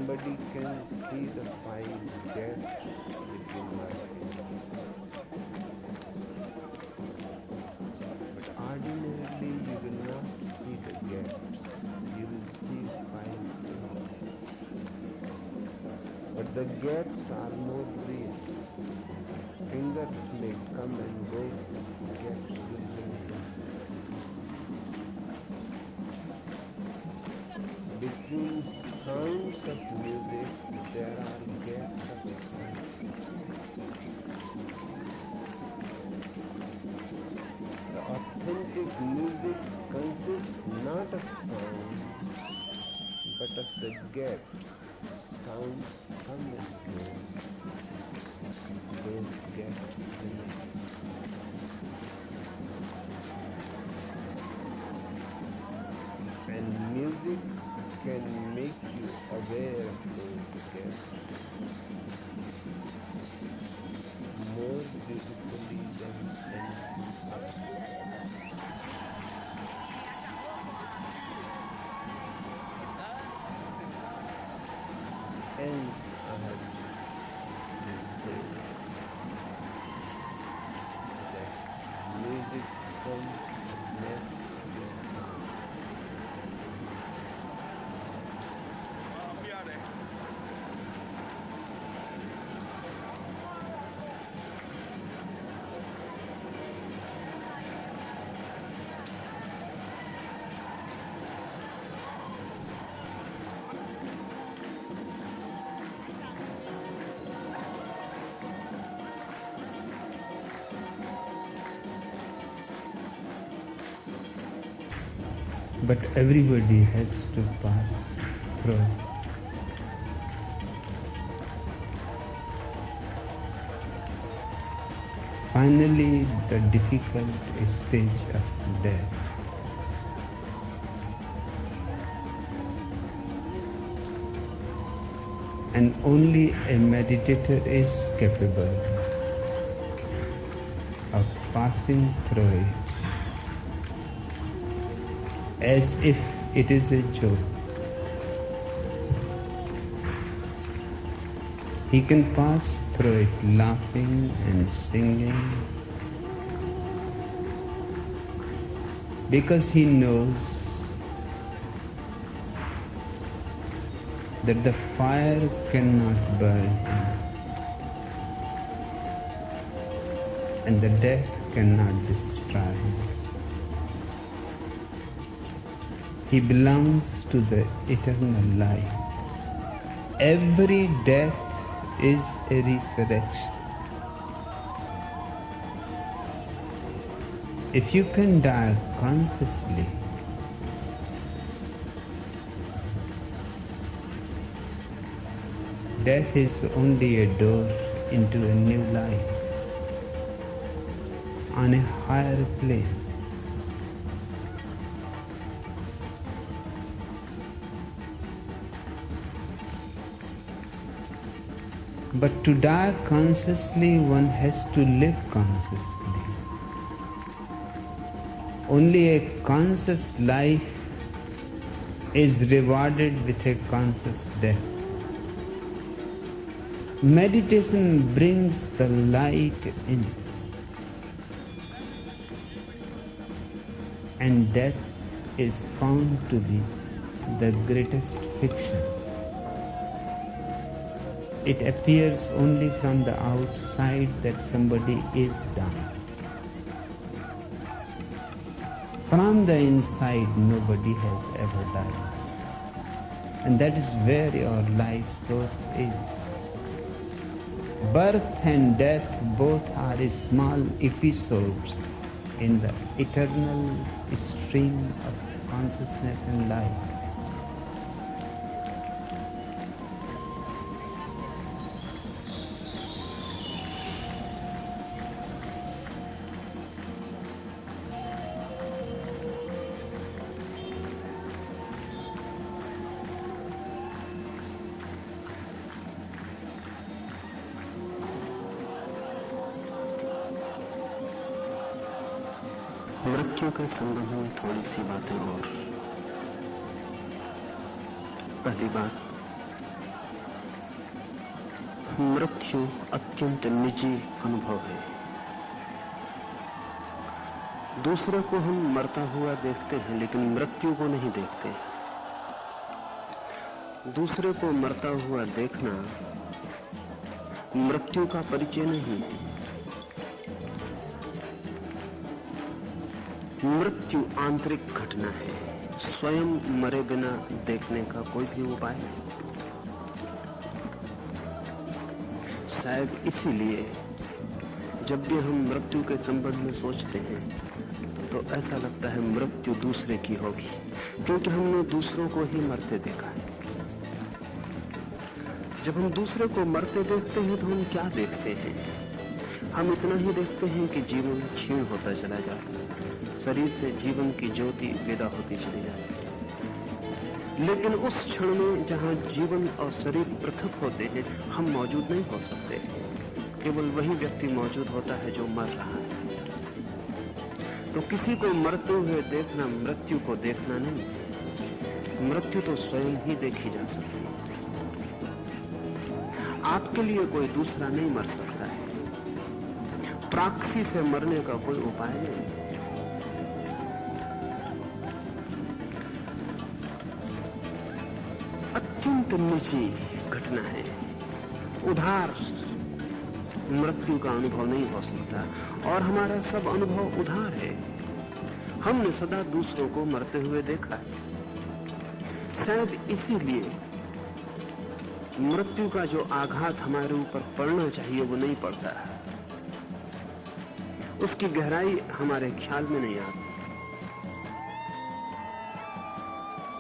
somebody can see the fine gaps between my fingers. But ordinarily you will not see the gaps, you will see fine fingers. But the gaps are more real. Fingers may come and go, gaps will remain. Between sounds of music, there are gaps of sound. The authentic music consists not of sound, but of the gaps. Sounds come and go. Those gaps remain. And music can make you aware of those gaps more beautifully than anything else. And I have to say that music comes next to sound. But everybody has to pass through. Finally, the difficult stage of death. And only a meditator is capable of passing through it as if it is a joke. He can pass through it laughing and singing because he knows that the fire cannot burn him and the death cannot destroy him. He belongs to the eternal life. Every death is a resurrection. If you can die consciously, death is only a door into a new life on a higher plane. But to die consciously, one has to live consciously. Only a conscious life is rewarded with a conscious death. Meditation brings the light in, and death is found to be the greatest fiction. It appears only from the outside that somebody is dying. From the inside, nobody has ever died. And that is where your life source is. Birth and death both are small episodes in the eternal stream of consciousness and life. मृत्यु के संबंध में थोड़ी सी बातें और। पहली बात, मृत्यु अत्यंत निजी अनुभव है। दूसरे को हम मरता हुआ देखते हैं, लेकिन मृत्यु को नहीं देखते। दूसरे को मरता हुआ देखना मृत्यु का परिचय नहीं है। मृत्यु आंतरिक घटना है, स्वयं मरे बिना देखने का कोई भी उपाय नहीं। शायद इसीलिए जब भी हम मृत्यु के संबंध में सोचते हैं तो ऐसा लगता है मृत्यु दूसरे की होगी, क्योंकि हमने दूसरों को ही मरते देखा है। जब हम दूसरे को मरते देखते हैं तो हम क्या देखते हैं? हम इतना ही देखते हैं कि जीवन क्षीण होता चला जाता है, शरीर से जीवन की ज्योति विदा होती चली जाती है। लेकिन उस क्षण में जहां जीवन और शरीर पृथक होते हैं, हम मौजूद नहीं हो सकते। केवल वही व्यक्ति मौजूद होता है जो मर रहा है। तो किसी को मरते हुए देखना मृत्यु को देखना नहीं, मृत्यु तो स्वयं ही देखी जा सकती है। आपके लिए कोई दूसरा नहीं मर सकता है। प्राक्सी से मरने का कोई उपाय नहीं। अत्यंत निजी घटना है। उधार मृत्यु का अनुभव नहीं हो सकता, और हमारा सब अनुभव उधार है। हमने सदा दूसरों को मरते हुए देखा है। शायद इसीलिए मृत्यु का जो आघात हमारे ऊपर पड़ना चाहिए वो नहीं पड़ता है, उसकी गहराई हमारे ख्याल में नहीं आती।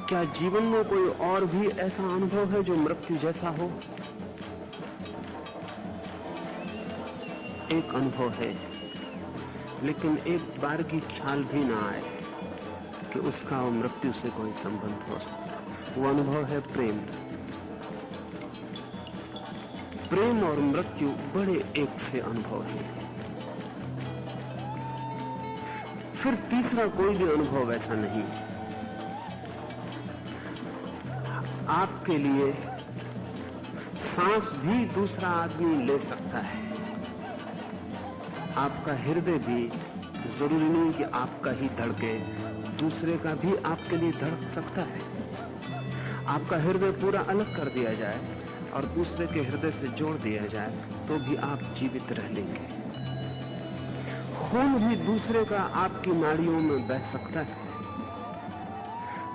क्या जीवन में कोई और भी ऐसा अनुभव है जो मृत्यु जैसा हो? एक अनुभव है, लेकिन एक बार की ख्याल भी ना आए कि उसका और मृत्यु से कोई संबंध हो सकता। वो अनुभव है प्रेम। प्रेम और मृत्यु बड़े एक से अनुभव है। फिर तीसरा कोई भी अनुभव ऐसा नहीं। आपके लिए सांस भी दूसरा आदमी ले सकता है। आपका हृदय भी जरूरी नहीं कि आपका ही धड़के, दूसरे का भी आपके लिए धड़क सकता है। आपका हृदय पूरा अलग कर दिया जाए और दूसरे के हृदय से जोड़ दिया जाए तो भी आप जीवित रह लेंगे। खून भी दूसरे का आपकी नाड़ियों में बह सकता है।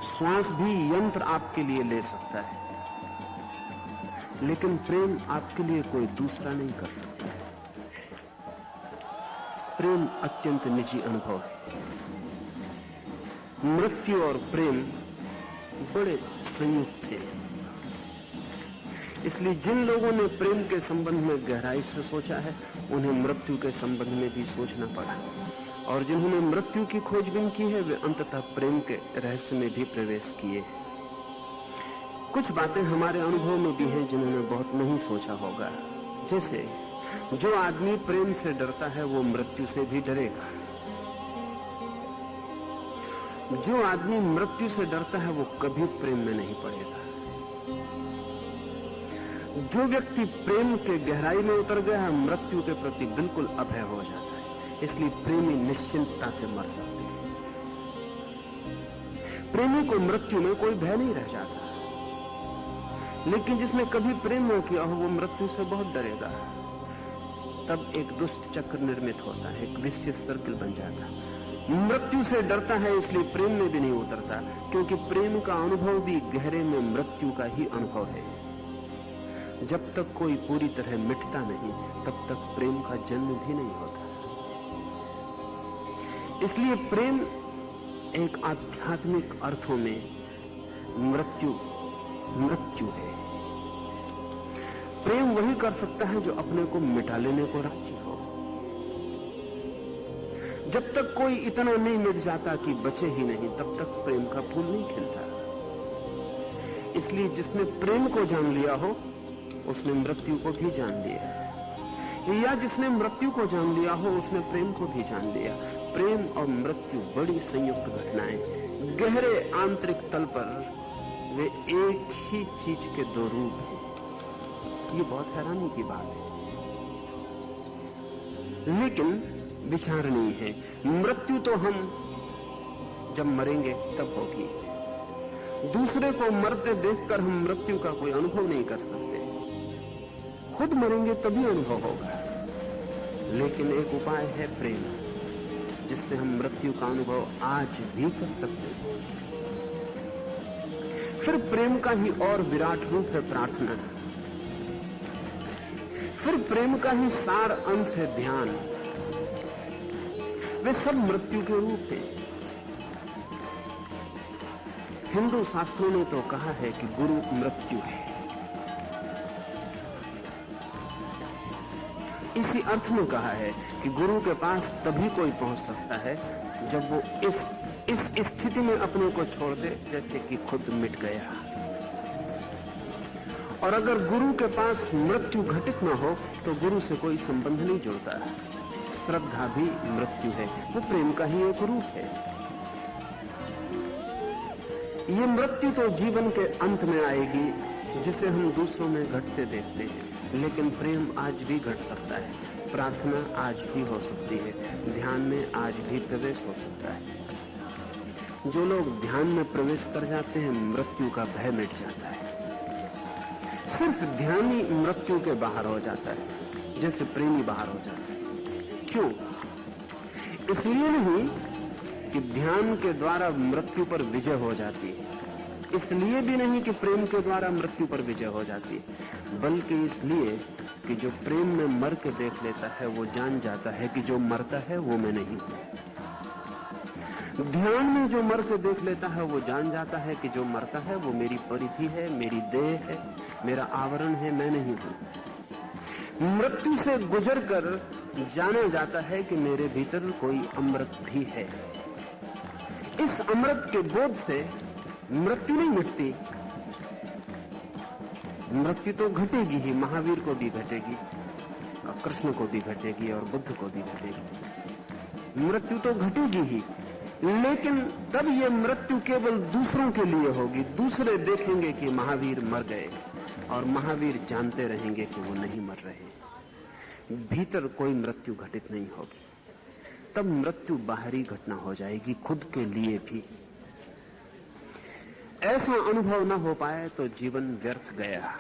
श्वास भी यंत्र आपके लिए ले सकता है, लेकिन प्रेम आपके लिए कोई दूसरा नहीं कर सकता है। प्रेम अत्यंत निजी अनुभव है। मृत्यु और प्रेम बड़े संयुक्त थे। इसलिए जिन लोगों ने प्रेम के संबंध में गहराई से सोचा है, उन्हें मृत्यु के संबंध में भी सोचना पड़ा, और जिन्होंने मृत्यु की खोजबीन की है, वे अंततः प्रेम के रहस्य में भी प्रवेश किए। कुछ बातें हमारे अनुभव में भी हैं जिन्होंने बहुत नहीं सोचा होगा। जैसे जो आदमी प्रेम से डरता है वो मृत्यु से भी डरेगा। जो आदमी मृत्यु से डरता है वो कभी प्रेम में नहीं पड़ेगा। जो व्यक्ति प्रेम के गहराई में उतर गया है, मृत्यु के प्रति बिल्कुल अभय हो जाता है। इसलिए प्रेमी निश्चिंतता से मर सकते हैं। प्रेमी को मृत्यु में कोई भय नहीं रह जाता, लेकिन जिसने कभी प्रेम न किया हो वो मृत्यु से बहुत डरेगा। तब एक दुष्ट चक्र निर्मित होता है, एक विशिष्ट सर्किल बन जाता है। मृत्यु से डरता है इसलिए प्रेम में भी नहीं उतरता, क्योंकि प्रेम का अनुभव भी गहरे में मृत्यु का ही अनुभव है। जब तक कोई पूरी तरह मिटता नहीं, तब तक प्रेम का जन्म भी नहीं होता। इसलिए प्रेम एक आध्यात्मिक अर्थों में मृत्यु है। प्रेम वही कर सकता है जो अपने को मिटा लेने को राजी हो। जब तक कोई इतना नहीं मिट जाता कि बचे ही नहीं, तब तक प्रेम का फूल नहीं खिलता। इसलिए जिसने प्रेम को जान लिया हो, उसने मृत्यु को भी जान लिया, या जिसने मृत्यु को जान लिया हो, उसने प्रेम को भी जान लिया। प्रेम और मृत्यु बड़ी संयुक्त घटनाएं, गहरे आंतरिक तल पर वे एक ही चीज के दो रूप हैं। ये बहुत हैरानी की बात है, लेकिन विचारणीय है। मृत्यु तो हम जब मरेंगे तब होगी। दूसरे को मरते देखकर हम मृत्यु का कोई अनुभव नहीं कर सकते। खुद मरेंगे तभी अनुभव होगा। लेकिन एक उपाय है प्रेम, जिससे हम मृत्यु का अनुभव आज भी कर सकते हैं। फिर प्रेम का ही और विराट रूप है प्रार्थना। फिर प्रेम का ही सार अंश है ध्यान। वे सब मृत्यु के रूप हैं। हिंदू शास्त्रों ने तो कहा है कि गुरु मृत्यु है। इसी अर्थ में कहा है कि गुरु के पास तभी कोई पहुंच सकता है जब वो इस स्थिति में अपने को छोड़ दे जैसे कि खुद मिट गया। और अगर गुरु के पास मृत्यु घटित न हो तो गुरु से कोई संबंध नहीं जुड़ता। श्रद्धा भी मृत्यु है, वो प्रेम का ही एक रूप है। ये मृत्यु तो जीवन के अंत में आएगी, जिसे हम दूसरों में घटते देखते हैं, लेकिन प्रेम आज भी घट सकता है। प्रार्थना आज भी हो सकती है, ध्यान में आज भी प्रवेश हो सकता है। जो लोग ध्यान में प्रवेश कर जाते हैं, मृत्यु का भय मिट जाता है। सिर्फ ध्यान ही मृत्यु के बाहर हो जाता है, जैसे प्रेमी बाहर हो जाता है। क्यों? इसलिए नहीं कि ध्यान के द्वारा मृत्यु पर विजय हो जाती है, इसलिए भी नहीं कि प्रेम के द्वारा मृत्यु पर विजय हो जाती है, बल्कि इसलिए कि जो प्रेम में मर के देख लेता है वो जान जाता है कि जो मरता है वो मैं नहीं हूं। ध्यान में जो मर के देख लेता है वो जान जाता है कि जो मरता है वो मेरी परिधि है, मेरी देह है, मेरा आवरण है, मैं नहीं हूं। मृत्यु से गुजरकर जाना जाता है कि मेरे भीतर कोई अमृत भी है। इस अमृत के बोध से मृत्यु नहीं मिटती। मृत्यु तो घटेगी ही, महावीर को भी घटेगी, कृष्ण को भी घटेगी और बुद्ध को भी घटेगी। मृत्यु तो घटेगी ही, लेकिन तब ये मृत्यु केवल दूसरों के लिए होगी। दूसरे देखेंगे कि महावीर मर गए और महावीर जानते रहेंगे कि वो नहीं मर रहे। भीतर कोई मृत्यु घटित नहीं होगी। तब मृत्यु बाहरी घटना हो जाएगी, खुद के लिए भी। ऐसा अनुभव न हो पाए तो जीवन व्यर्थ गया।